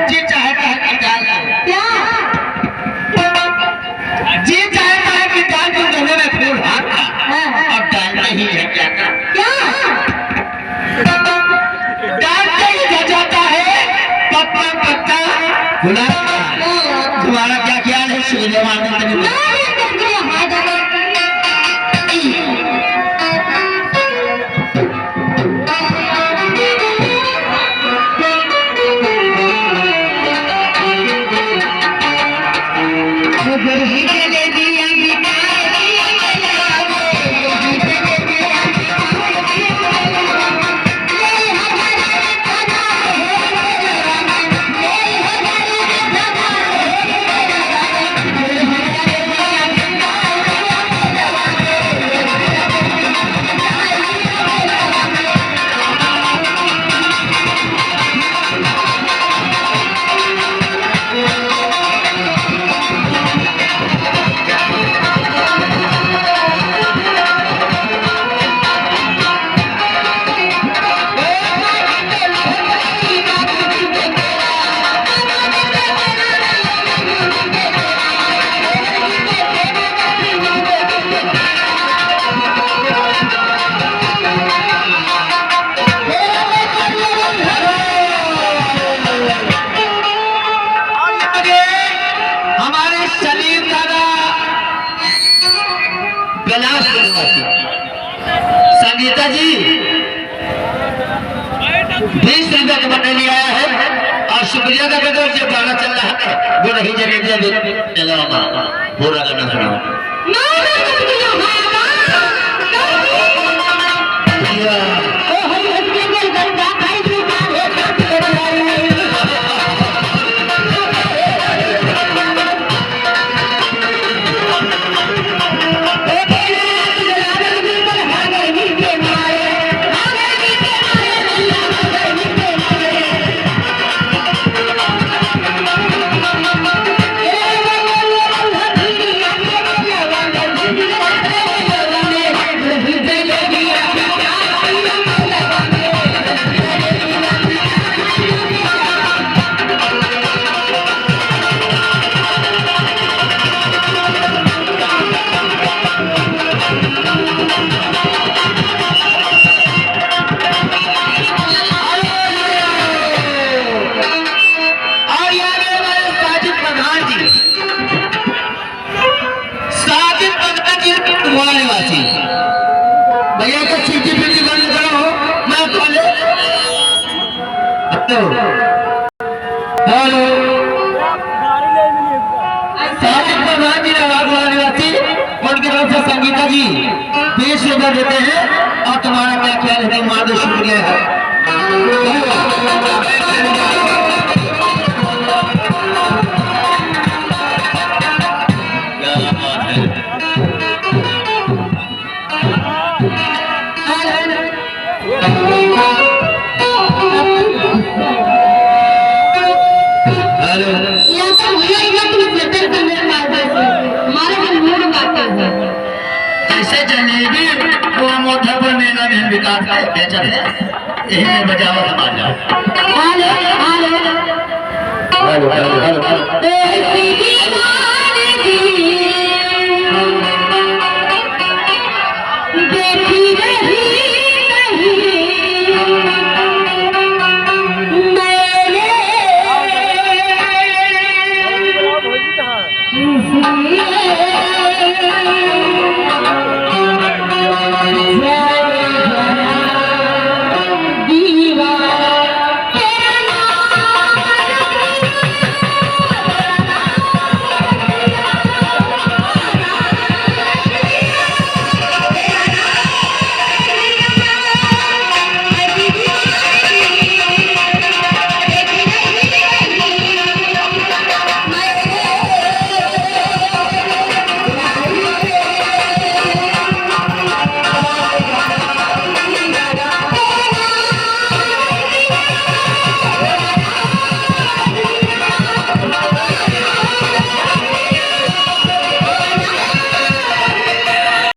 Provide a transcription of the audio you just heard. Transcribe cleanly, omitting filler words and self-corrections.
जी चाहता है कि जान क्या जी चाहता है कि जान तुम दोनों में फूल हाथ का अब डालते ही है क्या क्या डालते ही रह जाता है पत्ता पत्ता गुलाब। तुम्हारा क्या ख्याल है सूर्यवानंद? संगीता जी 20 रुपए का बटन लिया है और शुक्रिया का बेटा जो गाना चल रहा है वो नहीं जगह चलो पूरा गाना सुनाओ। भैया का चीटी पीटी बंद करो मैं खोले। हेलो साजिद प्रधान जी निवासी उनकी तरफ से संगीता जी 20 रुपए देते हैं और तुम्हारा क्या ख्याल है? माधव शुक्रिया है। जैसे जलेबी वो मोटा पर मेला में विकास का बेचर है यही में बजाओ हमारा। Hello hello hello hello Yeah.